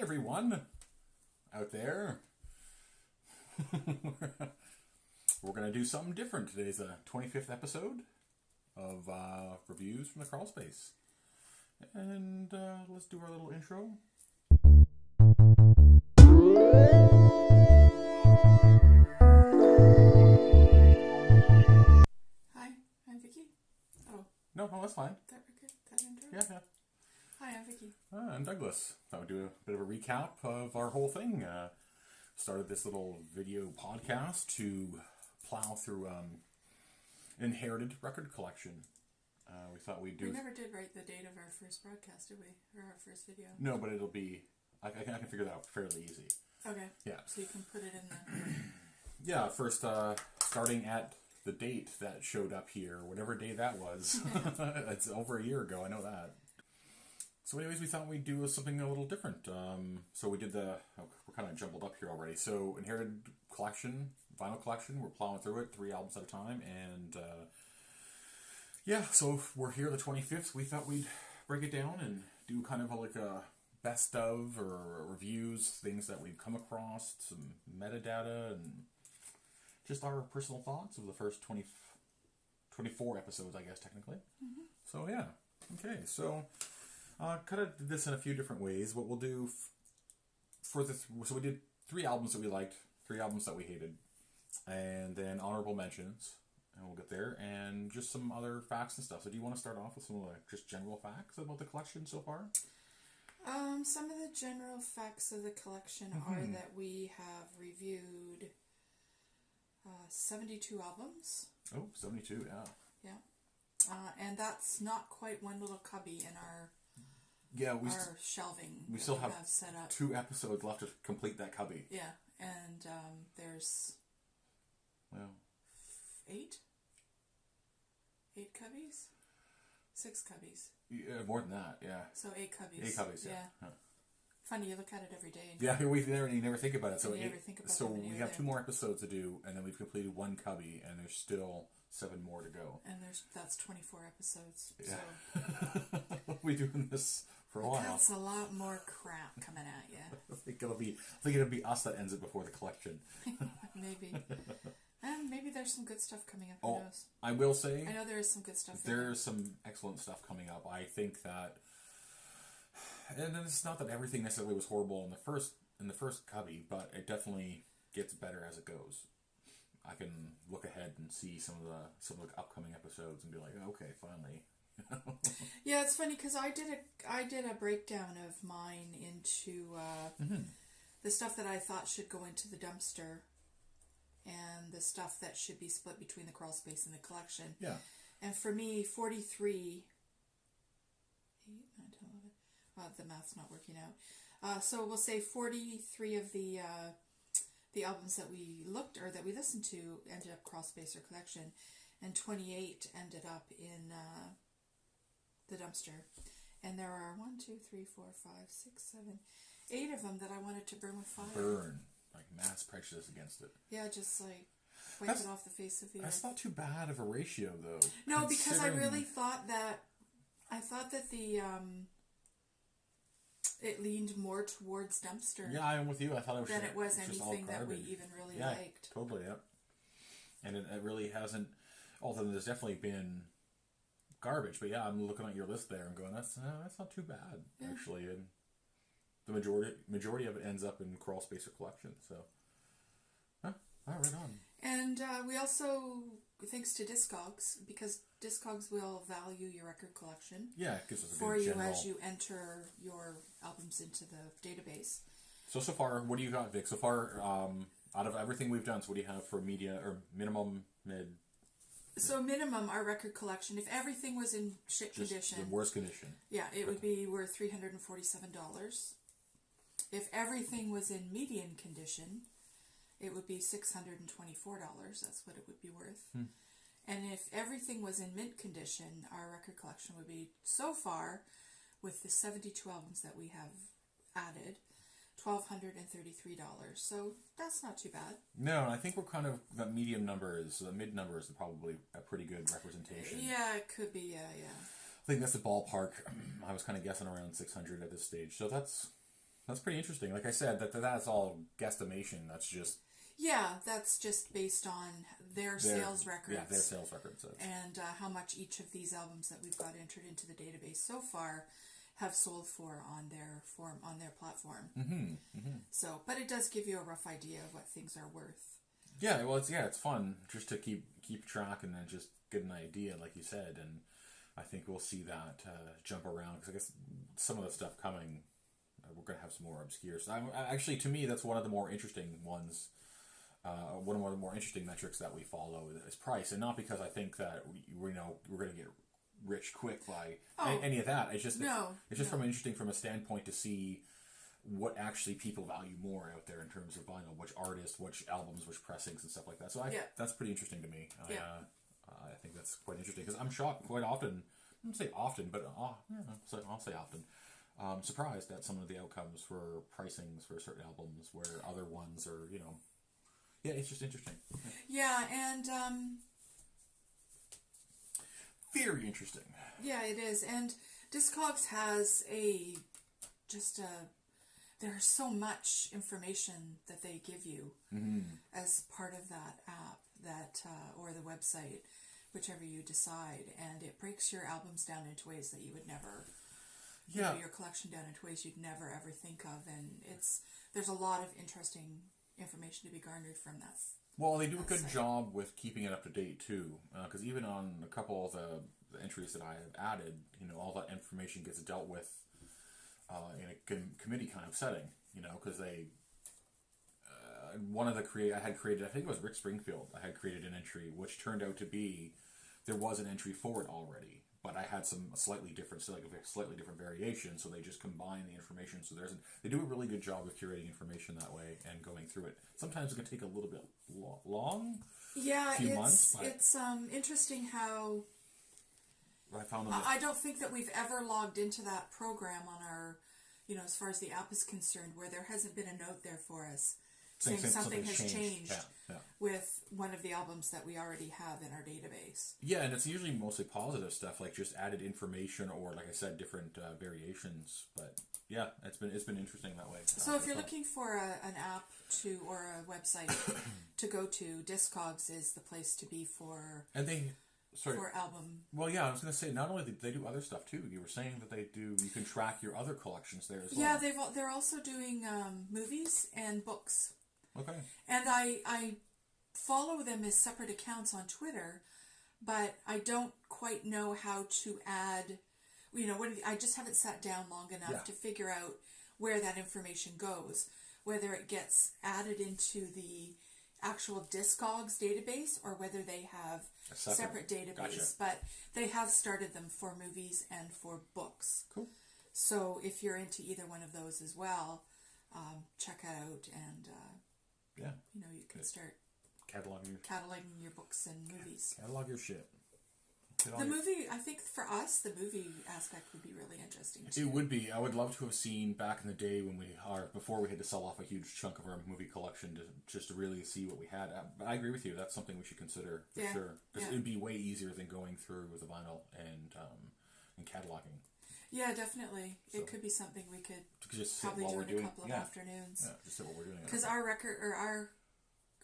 everyone out there. We're going to do something different. Today's the 25th episode of Reviews from the Crawl Space. And let's do our little intro. Hi, I'm Vicky. Oh. No, that's fine. That intro? Yeah. Hi, I'm Vicky. I'm Douglas. Thought we'd do a bit of a recap of our whole thing. Started this little video podcast to plow through inherited record collection. We thought we'd do... We never did write the date of our first broadcast, did we? Or our first video? No, but it'll be... I can figure that out fairly easy. Okay. Yeah. So you can put it in the... Yeah, first starting at the date that showed up here, whatever day that was. It's over a year ago, I know that. So anyways, we thought we'd do something a little different. So we did we're kind of jumbled up here already. So inherited collection, vinyl collection, we're plowing through it, 3 albums at a time. And yeah, so we're here the 25th. We thought we'd break it down and do kind of like a best of or reviews, things that we've come across, some metadata, and just our personal thoughts of the first 24 episodes, I guess, technically. Mm-hmm. So yeah, okay, so... kind of did this in a few different ways. What we'll do so we did 3 albums that we liked, 3 albums that we hated, and then honorable mentions, and we'll get there, and just some other facts and stuff. So do you want to start off with some of the just general facts about the collection so far? Some of the general facts of the collection are that we have reviewed 72 albums. Oh, 72, yeah. Yeah. And that's not quite one little cubby in our shelving. We still have set up 2 episodes left to complete that cubby. Yeah, and there's 8 cubbies, 6 cubbies. Yeah, more than that, yeah. So 8 cubbies. 8 cubbies, yeah. Huh. Funny, you look at it every day. Yeah, you never think about it. So we have 2 more episodes to do, and then we've completed 1 cubby, and there's still 7 more to go. And that's 24 episodes. Yeah. So We'll be doing this for a while. That's a lot more crap coming at you. I think it'll be us that ends it before the collection. Maybe. And maybe there's some good stuff coming up. Who knows? I will say... I know there is some good stuff. There's some excellent stuff coming up. I think that... And it's not that everything necessarily was horrible in the first cubby, but it definitely gets better as it goes. I can look ahead and see some of the upcoming episodes and be like, okay, finally. Yeah, it's funny because I did a breakdown of mine into the stuff that I thought should go into the dumpster and the stuff that should be split between the crawl space and the collection. Yeah. And for me, 43... 8, 9, 10, 11... the math's not working out. So we'll say 43 of the albums that we looked or that we listened to ended up crawl space or collection, and 28 ended up in the dumpster. And there are 1, 2, 3, 4, 5, 6, 7, 8 of them that I wanted to burn with fire. Burn. Like mass prejudice against it. Yeah, just like wipe it off the face of the earth. That's not too bad of a ratio, though. No, because I really thought that the it leaned more towards dumpster. Yeah, I'm with you. I thought it was anything that we even really liked. Totally, yep. And it really hasn't. Although there's definitely been garbage, but yeah, I'm looking at your list there and going, that's not too bad actually. And the majority of it ends up in crawl space or collection. So, right on. And we also, thanks to Discogs, because Discogs will value your record collection. Yeah, because it's for you as you enter your albums into the database. So far, what do you got, Vic? So far, out of everything we've done, so what do you have for media or minimum, mid? So minimum, our record collection, if everything was in shit condition, the worst condition. Yeah, it would be worth $347. If everything was in median condition, it would be $624. That's what it would be worth. And if everything was in mint condition, our record collection would be, so far, with the 72 albums that we have added, $1,233. So that's not too bad. No, I think we're kind of, the medium numbers, the mid numbers are probably a pretty good representation. Yeah, it could be, yeah. I think that's the ballpark. I was kind of guessing around 600 at this stage. So that's That's pretty interesting. Like I said, that's all guesstimation. That's just that's just based on their sales records. Yeah, their sales records. And how much each of these albums that we've got entered into the database so far have sold for on their platform. So, but it does give you a rough idea of what things are worth. Yeah, well, it's fun just to keep track and then just get an idea, like you said, and I think we'll see that jump around because I guess some of the stuff coming, we're going to have some more obscure. So actually, to me, that's one of the more interesting ones. One of the more interesting metrics that we follow is price, and not because I think that we're going to get rich quick by any of that. It's just from interesting from a standpoint to see what actually people value more out there in terms of vinyl, which artists, which albums, which pressings, and stuff like that. So that's pretty interesting to me. I think that's quite interesting because I'm shocked quite often. I don't say often, but I'll say often. Surprised at some of the outcomes for pricings for certain albums where other ones are, it's just interesting. Yeah, and very interesting. Yeah, it is. And Discogs has there's so much information that they give you as part of that app or the website, whichever you decide, and it breaks your albums down into ways that you would never your collection down into ways you'd never ever think of, and there's a lot of interesting information to be garnered from that. Well, they do a good job with keeping it up to date too, because even on a couple of the entries that I have added, all that information gets dealt with in a committee kind of setting, because they I had created, I think it was Rick Springfield, I had created an entry which turned out to be there was an entry for it already, but I had some slightly different variation, so they just combine the information. So they do a really good job of curating information that way and going through it. Sometimes it can take a little bit long. Yeah, few months. It's interesting how I found I don't think that we've ever logged into that program on our, as far as the app is concerned, where there hasn't been a note there for us saying something has changed with one of the albums that we already have in our database. Yeah, and it's usually mostly positive stuff, like just added information or, like I said, different variations. But yeah, it's been interesting that way. So if you're looking for an app or a website to go to, Discogs is the place to be for. And for album. Well, yeah, I was going to say, not only do they do other stuff too. You were saying that you can track your other collections there as well. Yeah, they're also doing movies and books. Okay. And I follow them as separate accounts on Twitter, but I don't quite know how to add, I just haven't sat down long enough to figure out where that information goes, whether it gets added into the actual Discogs database or whether they have a separate database. Gotcha. But they have started them for movies and for books. Cool. So if you're into either one of those as well, check it out and you can start cataloging your books and movies. Catalog your shit. Movie, I think for us, the movie aspect would be really interesting too. It would be. I would love to have seen back in the day before we had to sell off a huge chunk of our movie collection to really see what we had. But I agree with you. That's something we should consider for sure. Because it would be way easier than going through with the vinyl and cataloging. Yeah, definitely. So, it could be something we could just probably do in a couple of afternoons. Yeah, just sit while we're doing it. Because our record or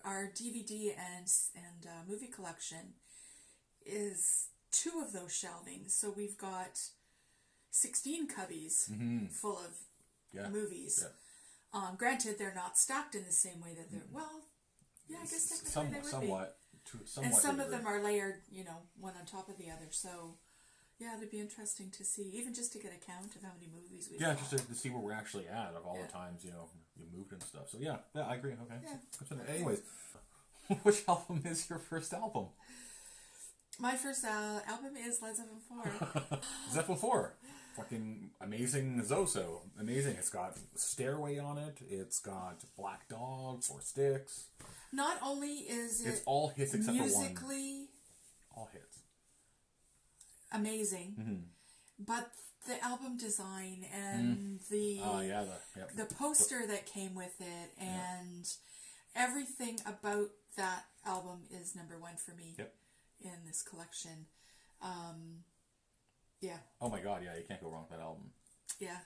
our DVD and movie collection is 2 of those shelvings. So we've got 16 cubbies full of movies. Yeah. Granted, they're not stacked in the same way that they're I guess technically they would somewhat, be. And some of them are layered, one on top of the other. So. Yeah, it'd be interesting to see, even just to get a count of how many movies we've got. Just to see where we're actually at of all the times, you moved and stuff. So yeah, I agree. Okay. Yeah. Anyways, which album is your first album? My first album is Led Zeppelin 4. Zeppelin 4. Fucking amazing Zoso. Amazing. It's got Stairway on it. It's got Black Dog, Four Sticks. Not only is it's all hits except for one. Musically... All hits. Amazing, but the album design and the poster that came with it and everything about that album is number 1 for me in this collection. Oh my god, you can't go wrong with that album. Yeah.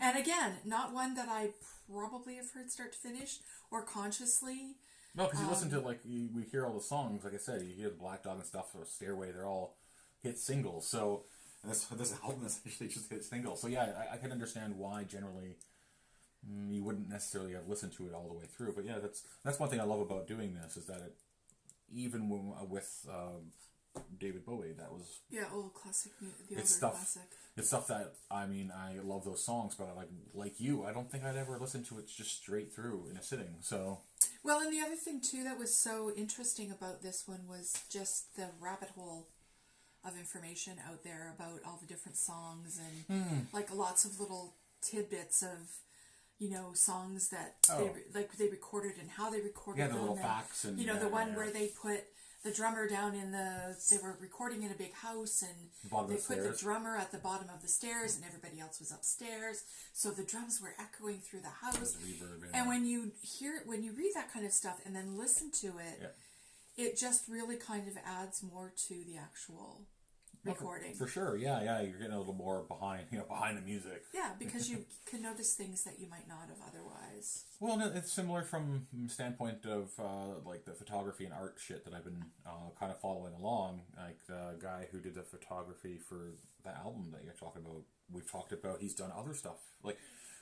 And again, not one that I probably have heard start to finish or consciously. No, because you listen to, like, we hear all the songs, like I said, you hear the Black Dog and stuff, or Stairway, they're all hit singles. So, and this album is actually just hit singles. So, yeah, I can understand why generally you wouldn't necessarily have listened to it all the way through. But, yeah, that's one thing I love about doing this, is that it, even with David Bowie, that was... Yeah, old classic, the older stuff, classic. It's stuff that, I mean, I love those songs, but like you, I don't think I'd ever listen to it just straight through in a sitting, so... Well, and the other thing, too, that was so interesting about this one was just the rabbit hole of information out there about all the different songs and, like, lots of little tidbits of, you know, songs that they recorded and how they recorded them. Yeah, the little facts. And, you know, the one where they put the drummer down in they were recording in a big house and they put the drummer at the bottom of the stairs and everybody else was upstairs. So the drums were echoing through the house. Reverb, and when you read that kind of stuff and then listen to it, it just really kind of adds more to the actual recording. For sure, yeah, you're getting a little more behind the music. Yeah, because you can notice things that you might not have otherwise. Well, no, it's similar from the standpoint of like the photography and art shit that I've been kind of following along. Like the guy who did the photography for the album that you're talking about, we've talked about. He's done other stuff like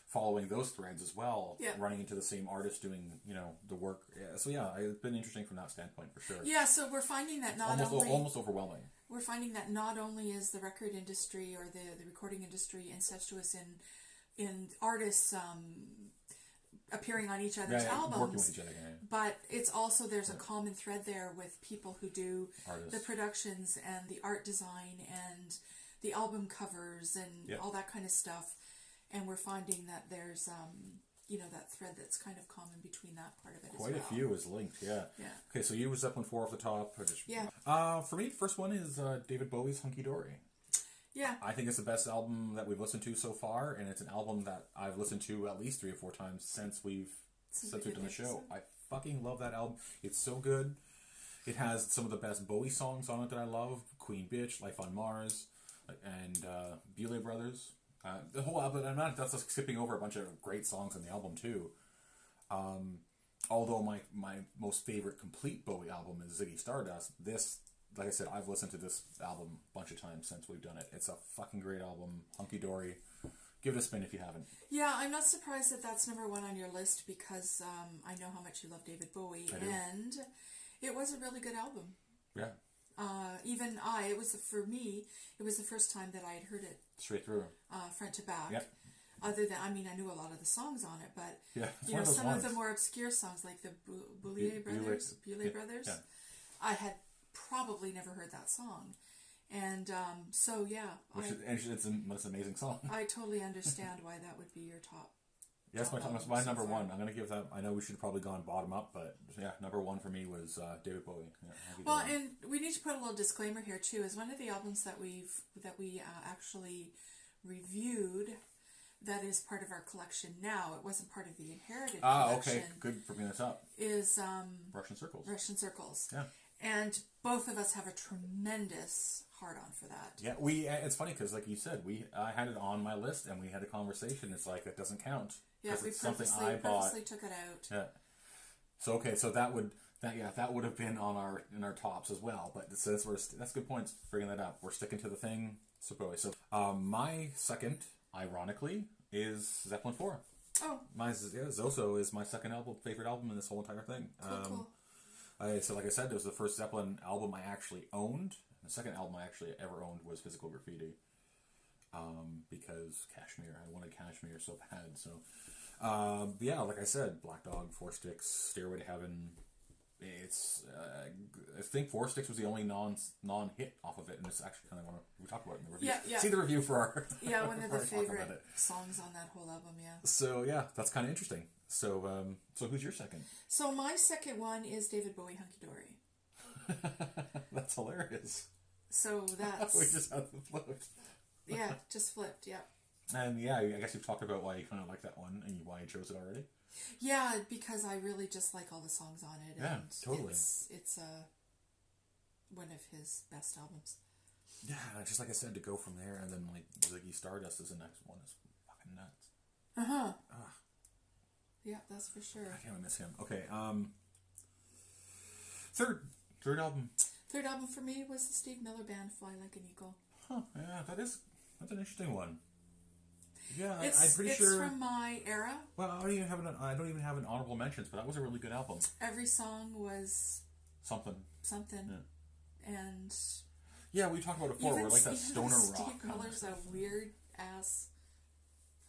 following those threads as well. Yeah. Running into the same artist doing the work. Yeah, so yeah, it's been interesting from that standpoint for sure. Yeah, so we're finding that almost overwhelming. We're finding that not only is the record industry or the recording industry incestuous in artists appearing on each other's albums, working with each other, but it's also there's a common thread there with people who do artists. The productions and the art design and the album covers and all that kind of stuff, and we're finding that there's that thread that's kind of common between that part of it Quite as well. a few is linked, yeah. Okay, so you was Zeppelin 4 off the top. For me, first one is David Bowie's Hunky Dory. Yeah. I think it's the best album that we've listened to so far, and it's an album that I've listened to at least 3 or 4 times since we've done the show. I fucking love that album. It's so good. It has some of the best Bowie songs on it that I love. Queen Bitch, Life on Mars, and Beulah Brothers. The whole album, that's just skipping over a bunch of great songs on the album too. Although my most favorite complete Bowie album is Ziggy Stardust, this, like I said, I've listened to this album a bunch of times since we've done it. It's a fucking great album. Hunky Dory. Give it a spin if you haven't. Yeah, I'm not surprised that that's number 1 on your list because I know how much you love David Bowie, and it was a really good album. Yeah. For me, it was the first time that I had heard it straight through, front to back. Yep. Other than, I know a lot of the songs on it, but some ones. of the more obscure songs, like the Boulet Brothers, yeah. I had probably never heard that song, and so yeah, it's an amazing song. I totally understand why that would be your top. Yes, my number 1. I'm going to give that. I know we should have probably gone bottom up, but yeah, number 1 for me was David Bowie. Yeah, well, and we need to put a little disclaimer here too. Is one of the albums that we actually reviewed that is part of our collection now. It wasn't part of the Inherited collection. Okay, good for bringing this up. Is Russian Circles. Russian Circles. Yeah. And both of us have a tremendous hard-on for that. Yeah, it's funny because, like you said, I had it on my list and we had a conversation. It's like, it doesn't count. Yeah, we purposely took it out. Yeah. So, okay, so that would have been in our tops as well. But since that's good points, bringing that up. We're sticking to the thing. So, my second, ironically, is Zeppelin 4. Oh. Zoso is my second favorite album in this whole entire thing. Cool. So like I said, it was the first Zeppelin album I actually owned. The second album I actually ever owned was Physical Graffiti. Because Kashmir, I wanted Kashmir so bad. So, like I said, Black Dog, Four Sticks, Stairway to Heaven. It's I think Four Sticks was the only non-hit off of it, and it's actually kind of we talk about it in the review. Yeah. See the review for our one of the favorite songs on that whole album. Yeah. So yeah, that's kind of interesting. So who's your second? So my second one is David Bowie, Hunky Dory. That's hilarious. So that's we just had the flipped. Yeah, just flipped. Yeah. And yeah, I guess you've talked about why you kind of like that one and why you chose it already. Yeah, because I really just like all the songs on it. Yeah, and totally. It's one of his best albums. Yeah, just like I said, to go from there and then like Ziggy Stardust is the next one is nuts. Uh-huh. Ah. Yeah, that's for sure. I can't miss him. Okay, third album. Third album for me was the Steve Miller Band, Fly Like an Eagle. Huh, yeah, that's an interesting one. Yeah, I'm pretty it's sure. It's from my era. Well, I don't even have an honorable mentions, but that was a really good album. Every song was Something. Yeah. And yeah, we talked about it before. We're like that stoner rock. Steve Miller's a weird ass.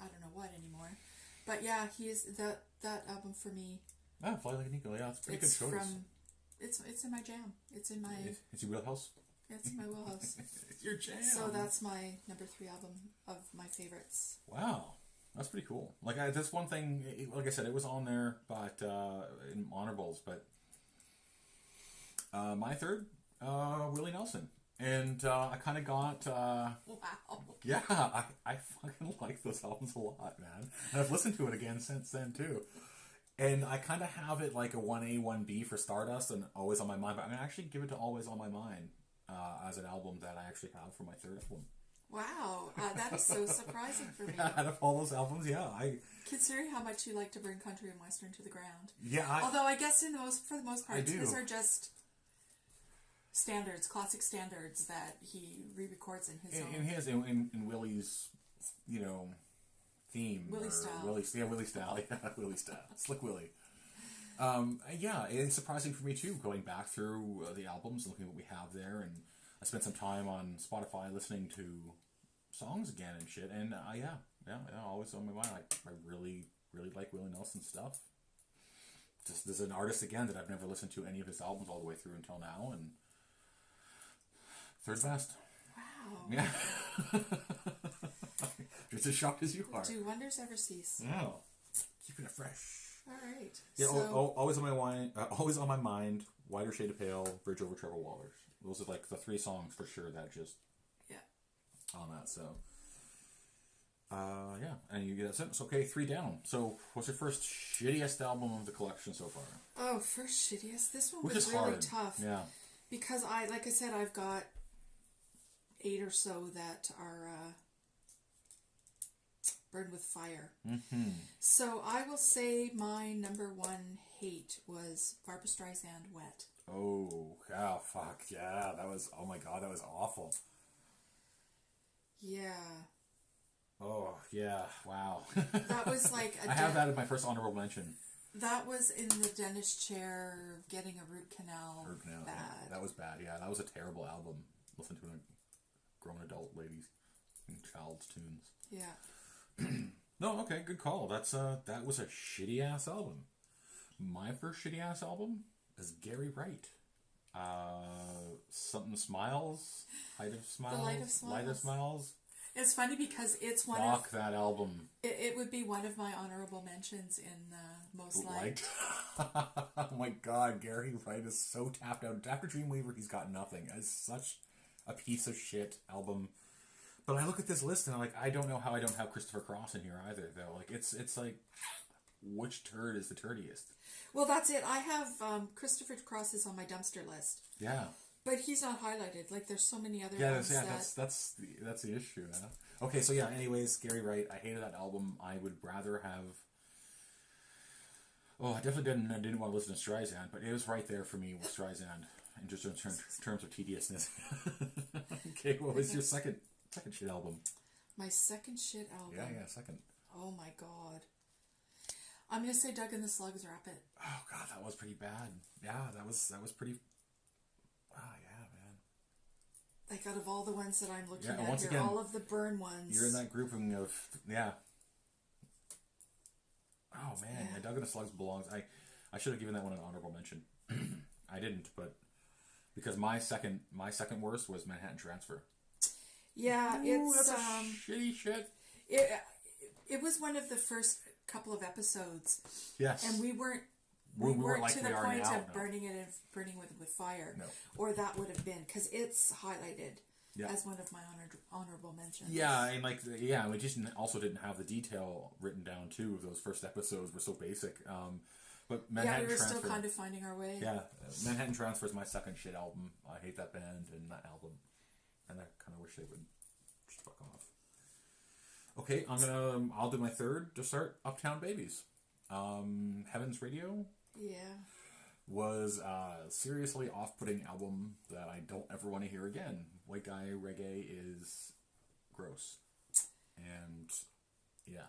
I don't know what anymore, but yeah, he's that album for me. Ah, Fly Like an Eagle. Yeah, it's a pretty good choice. It's in my jam. It's in my. It's your wheelhouse. It's in my wheelhouse. It's your jam. So that's my number 3 album of my favorites. Wow, that's pretty cool. Like that's one thing. Like I said, it was on there, but in honorables. But my third, Willie Nelson, and I kind of got. Wow. Yeah, I fucking like those albums a lot, man. And I've listened to it again since then too. And I kind of have it like a 1A, 1B for Stardust and Always on My Mind, but I'm going to actually give it to Always on My Mind as an album that I actually have for my third album. Wow, that is so surprising for me. Yeah, out of all those albums, yeah. Considering how much you like to bring country and western to the ground. Yeah. Although I guess for the most part, these are just standards, classic standards that he re-records in his own. In Willie's, theme. Willie style. Willie style. Yeah, Willie style. Slick Willie. Yeah, it's surprising for me too, going back through the albums, looking at what we have there, and I spent some time on Spotify listening to songs again and shit, and Always on My mind. I really, really like Willie Nelson's stuff. Just there's an artist again that I've never listened to any of his albums all the way through until now, and third best. Wow. Yeah. Just as shocked as you are. Do wonders ever cease? No. Keeping it fresh. All right. Yeah, so, always on my mind. Wider Shade of Pale, Bridge Over Troubled Waters. Those are like the 3 songs for sure that just on that. So yeah, and you get that sentence. Okay, 3 down. So what's your first shittiest album of the collection so far? Oh, first shittiest. This one Which was is really hard. tough. Yeah. Because like I said, I've got 8 or so that are burned with fire. Mm-hmm. So I will say my number 1 hate was Barbra Streisand, Wet. Oh, fuck, yeah, that was, oh my god, that was awful. Yeah. Oh, yeah, wow. That was like I have that in my first honorable mention. That was in the dentist chair, getting a root canal. Bad. Yeah, that was bad, yeah, that was a terrible album. Listen to a grown adult ladies and child's tunes. Yeah. No, okay, good call. That was a shitty ass album. My first shitty ass album is Gary Wright. Something Smiles, Height of Smiles, The Light of Smiles. Light of Smiles. It's funny because it's one Fuck that album. It would be one of my honorable mentions in most liked. Oh my god, Gary Wright is so tapped out. After Dreamweaver, he's got nothing. It's such a piece of shit album. But I look at this list and I'm like, I don't know how I don't have Christopher Cross in here either, though. Like, it's like, which turd is the turdiest? Well, that's it. I have Christopher Cross is on my dumpster list. Yeah. But he's not highlighted. Like, there's so many other ones. Yeah, that's the issue. Huh? Okay, so yeah. Anyways, Gary Wright. I hated that album. I would rather have. Oh, I definitely didn't want to listen to Streisand, but it was right there for me with Streisand, in just in terms of tediousness. Okay, what was your second shit album? My second shit album. Yeah, second. Oh my god. I'm gonna say Doug and the Slugs Wrap It. Oh god, that was pretty bad. Yeah, that was pretty. Yeah, man. Like out of all the ones that I'm looking at once here, again, all of the burn ones. You're in that grouping of Oh man, yeah. Doug and the Slugs belongs. I should have given that one an honorable mention. I didn't, but because my second worst was Manhattan Transfer. Yeah, it's shitty shit. It was one of the first couple of episodes. Yes, and we weren't like to we the are point now, of burning it and burning with fire. No, or that would have been because it's highlighted yeah. as one of my honorable mentions. Yeah, and we just also didn't have the detail written down too. Those first episodes were so basic. But Manhattan we were Transfer, still kind of finding our way. Yeah, Manhattan Transfer is my second shit album. I hate that band and that album, and I kind of wish they would just fuck off. Okay, I'll do my third to start. Uptown Babies. Heaven's Radio Yeah. was a seriously off-putting album that I don't ever want to hear again. White guy reggae is gross. And yeah.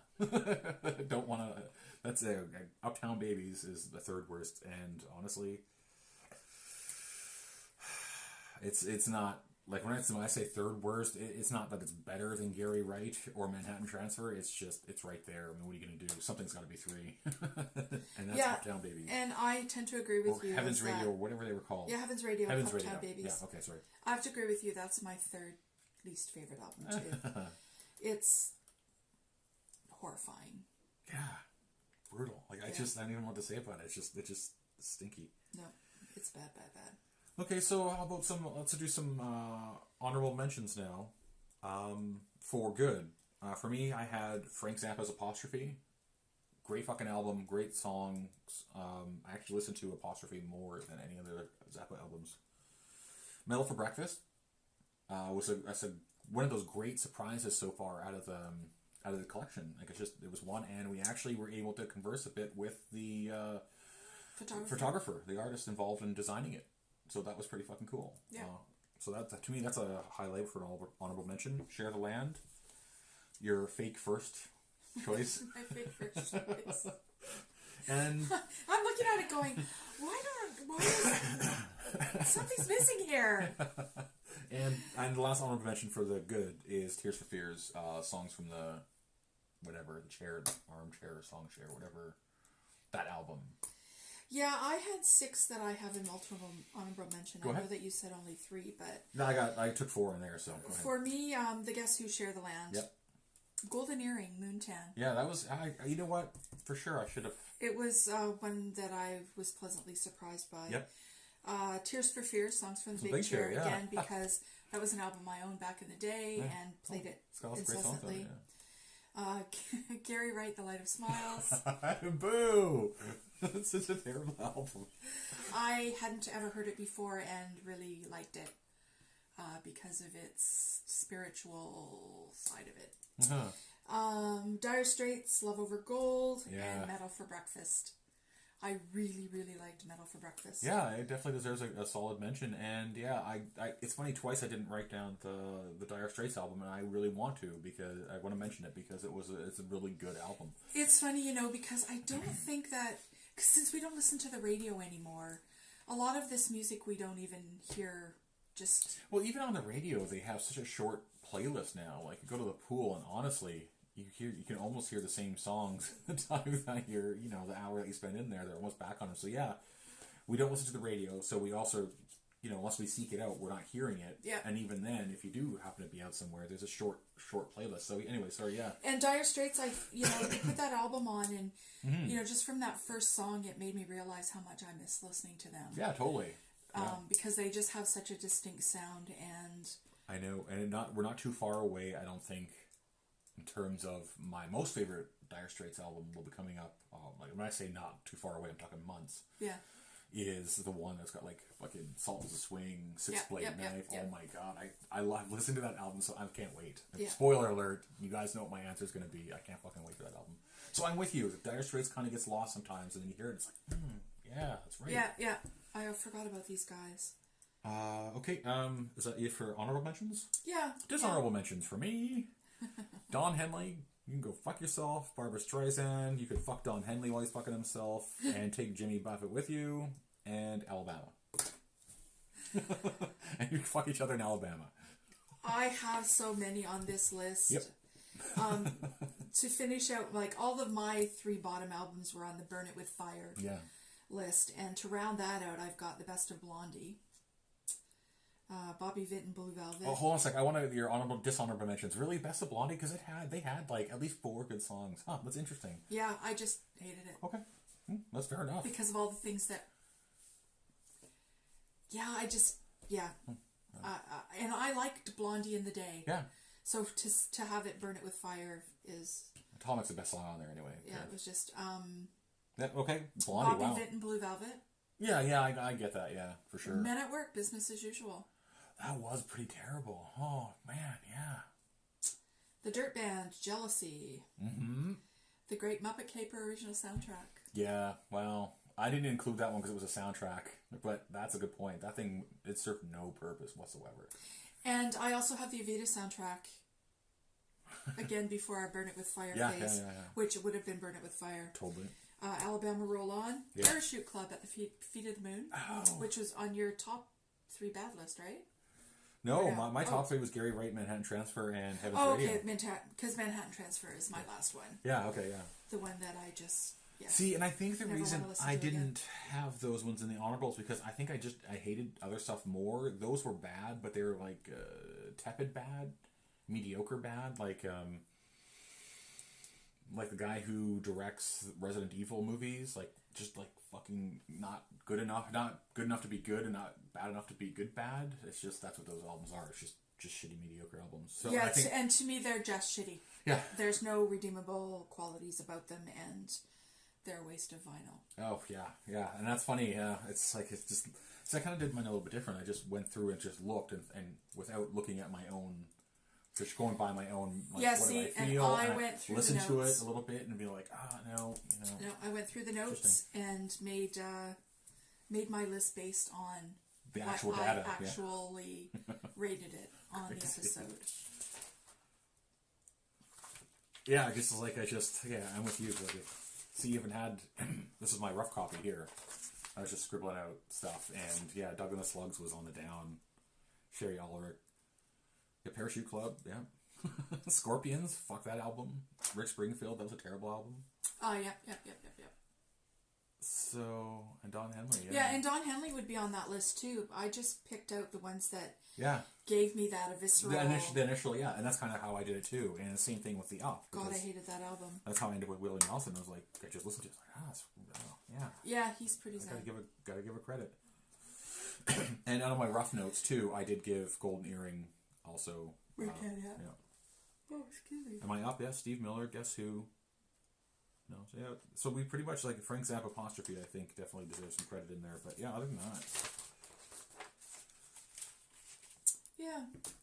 Don't want to... That's it. Uptown Babies is the third worst. And honestly, it's not... Like, when I say third worst, it's not that it's better than Gary Wright or Manhattan Transfer. It's just, it's right there. I mean, what are you going to do? Something's got to be three. And that's Uptown Babies. And I tend to agree with or you. Heaven's Radio, or whatever they were called. Yeah, Heaven's Radio, Heaven's Uptown Radio. Babies. Yeah, okay, sorry. I have to agree with you. That's my third least favorite album, too. It's horrifying. Yeah. Brutal. Like, I don't even know what to say about it. It's just stinky. No, it's bad, bad, bad. Okay, so how about let's do some honorable mentions now. For good. For me, I had Frank Zappa's Apostrophe. Great fucking album, great songs. I actually listened to Apostrophe more than any other Zappa albums. Metal for Breakfast was one of those great surprises so far out of the collection. Like, it was one, and we actually were able to converse a bit with the photographer, the artist involved in designing it. So that was pretty fucking cool. Yeah. So that, to me, that's a highlight for an honorable mention. Share the Land, your fake first choice. My fake first choice. And I'm looking at it going, why is something's missing here? and the last honorable mention for the good is Tears for Fears, songs from the armchair, song share, whatever, that album. Yeah, I had 6 that I have in multiple honorable mention. Go I know ahead. that you said only 3, but... No, I took 4 in there, so go ahead. For me, The Guess Who Share the Land. Yep. Golden Earring, Moontan. Yeah, that was... you know what? For sure, I should have... It was one that I was pleasantly surprised by. Yep. Tears for Fears, Songs from the Big Chair, again, because that was an album I owned back in the day and played it It's got lots of great songs on it, yeah. Gary Wright, The Light of Smiles. Boo! That's such a terrible album. I hadn't ever heard it before and really liked it because of its spiritual side of it. Uh-huh. Dire Straits, Love Over Gold, Yeah. and Metal for Breakfast. I really, really liked Metal for Breakfast. Yeah, it definitely deserves a solid mention. And yeah, I it's funny, twice I didn't write down the Dire Straits album, and I really want to, because I want to mention it because it's a really good album. It's funny, because I don't think that, cause since we don't listen to the radio anymore, a lot of this music we don't even hear. Just Well, even on the radio, they have such a short playlist now. Like, you go to the pool, and honestly, you can almost hear the same songs the time that you're, the hour that you spend in there. They're almost back on them. So yeah, we don't listen to the radio. So we also, unless we seek it out, we're not hearing it. Yeah. And even then, if you do happen to be out somewhere, there's a short playlist. So anyway, sorry, yeah. And Dire Straits, they put that album on, and just from that first song, it made me realize how much I miss listening to them. Yeah, totally. Because they just have such a distinct sound, and I know, and we're not too far away, I don't think, in terms of my most favorite Dire Straits album will be coming up. Like, when I say not too far away, I'm talking months. yeah. Is the one that's got like fucking Salt is a Swing, Six Blade Knife. Yep. Oh my god, I love listening to that album, so I can't wait. Yeah. Spoiler alert, you guys know what my answer is going to be. I can't fucking wait for that album. So I'm with you. Dire Straits kind of gets lost sometimes, and then you hear it, it's like, yeah, that's right. Yeah. I forgot about these guys. Okay. Is that it for honorable mentions? Yeah. Dishonorable mentions for me. Don Henley, you can go fuck yourself. Barbara Streisand, you could fuck Don Henley while he's fucking himself, and take Jimmy Buffett with you, and Alabama. And you can fuck each other in Alabama. I have so many on this list. Yep. To finish out, like, all of my 3 bottom albums were on the Burn It With Fire list, and to round that out, I've got The Best of Blondie, Bobby Vinton, Blue Velvet. Oh, hold on a sec. I want your dishonorable mentions. Really, Best of Blondie, because they had like at least 4 good songs. Huh, that's interesting. Yeah, I just hated it. Okay, that's fair enough. Because of all the things that... Yeah, and I liked Blondie in the day. Yeah. So to have it Burn It With Fire is... Atomic's the best song on there anyway. Yeah, it was just... Yeah, okay, Blondie, Bobby wow. Vinton, Blue Velvet. Yeah, I get that, yeah, for sure. Men at Work, Business as Usual. That was pretty terrible. Oh, man, yeah. The Dirt Band, Jealousy. Mm-hmm. The Great Muppet Caper original soundtrack. Yeah, well, I didn't include that one because it was a soundtrack, but that's a good point. That thing, it served no purpose whatsoever. And I also have the Evita soundtrack. Again, before our Burn It With Fire phase, which would have been Burn It With Fire. Totally. Alabama Roll On. Yeah. Parachute Club at the Feet of the Moon. Oh. Which was on your top 3 bad list, right? No, my top 3 was Gary Wright, Manhattan Transfer, and Heaven's Radio. Okay, because Manhattan Transfer is my last one. Yeah, okay, yeah. The one that I just... Yeah. See, and I think the Never reason wanna listen I to it didn't have those ones in the honorables because I think I hated other stuff more. Those were bad, but they were like tepid bad, mediocre bad, like the guy who directs Resident Evil movies, like just like fucking not good enough to be good, and not bad enough to be good bad. It's just that's what those albums are. It's just shitty mediocre albums. So yeah, I think, and to me they're just shitty. Yeah, there's no redeemable qualities about them, and they're a waste of vinyl. Oh yeah, and that's funny. Yeah, it's just. So I kind of did mine a little bit different. I just went through and just looked, and without looking at my own, just going by my own. Like, yeah, what see, do I feel? and I went through listen the notes. to it a little bit and be like, no. No, I went through the notes and made my list based on the actual data. I actually rated it on the episode. Yeah, I'm with you. Like, see, you even had this is my rough copy here. I was just scribbling out stuff, and yeah, Doug and the Slugs was on the down. Sherry Ulrich. The Parachute Club, yeah. Scorpions, fuck that album. Rick Springfield, that was a terrible album. Oh, yep. So, and Don Henley, yeah. Yeah, and Don Henley would be on that list too. I just picked out the ones that gave me that visceral... The initial, yeah, and that's kind of how I did it too. And the same thing with the Up. God, I hated that album. That's how I ended with Willie Nelson. I was like, I just listened to it. I was like, yeah. Yeah, he's pretty zen. Gotta give a credit. And out of my rough notes too, I did give Golden Earring also. Yeah. Oh, excuse me. Am I up? Yeah, Steve Miller, Guess Who? No, so yeah. So we pretty much, like, Frank Zappa apostrophe, I think, definitely deserves some credit in there. But yeah, other than that.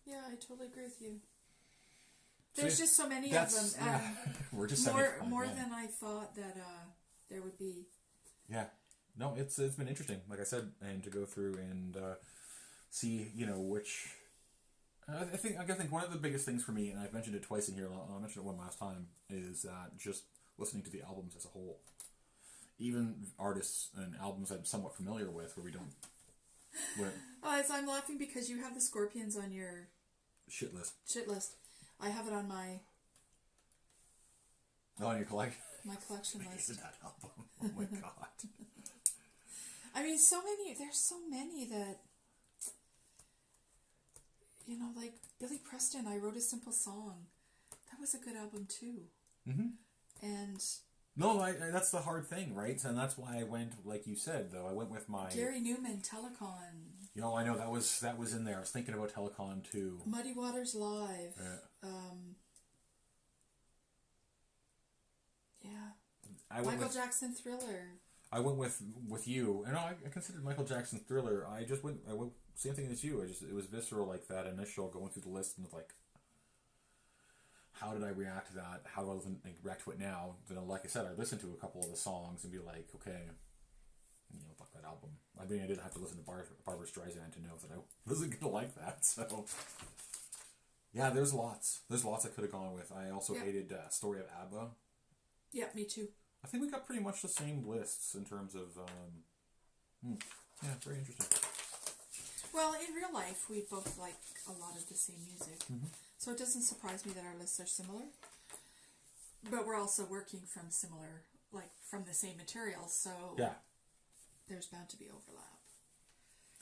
Yeah, I totally agree with you. There's just so many of them. Yeah. We're just more than I thought that there would be. Yeah. No, it's been interesting, like I said, and to go through and see, which... I think one of the biggest things for me, and I've mentioned it twice in here, I'll mention it one last time, is just listening to the albums as a whole. Even artists and albums I'm somewhat familiar with, where we don't... I'm laughing because you have the Scorpions on your... Shit list. I have it on my... Oh, on your collection? My collection list. I hated that album. Oh my god. I mean, there's so many that... like Billy Preston, I Wrote a Simple Song. That was a good album too. Mm-hmm. And... No, that's the hard thing, right? And that's why I went, like you said, though, I went with my... Gary Newman, Telecon. I know, that was in there. I was thinking about Telecon too. Muddy Waters Live. Yeah. Michael Jackson Thriller. I went with you, and I considered Michael Jackson Thriller. I went same thing as you. It was visceral, like that initial going through the list and like, how did I react to that? How do I react to it now? Then, like I said, I listened to a couple of the songs and be like, okay, fuck that album. I mean, I didn't have to listen to Barbra Streisand to know that I wasn't gonna like that. So, yeah, there's lots I could have gone with. I also hated Story of ABBA. Yeah, me too. I think we got pretty much the same lists in terms of, yeah, very interesting. Well, in real life, we both like a lot of the same music. Mm-hmm. So it doesn't surprise me that our lists are similar. But we're also working from from the same material, so yeah, there's bound to be overlap.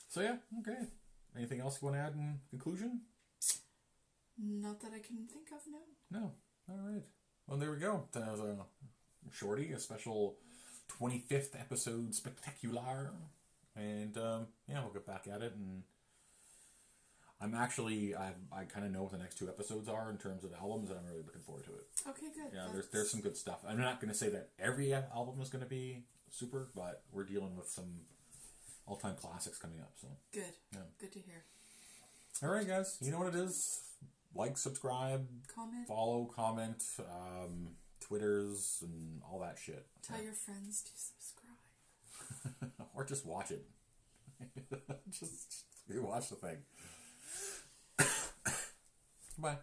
So yeah, okay. Anything else you want to add in conclusion? Not that I can think of, no. No. All right. Well, there we go. That was a shorty, a special 25th episode spectacular. And, yeah, we'll get back at it. And I kind of know what the next 2 episodes are in terms of albums, and I'm really looking forward to it. Okay, good. Yeah, there's some good stuff. I'm not going to say that every album is going to be super, but we're dealing with some all-time classics coming up. So good. Yeah. Good to hear. All right, guys. You know what it is? like, subscribe, Comment. follow, comment, Twitters, and all that shit. Tell your friends to subscribe. Or just watch it. just watch the thing. Bye.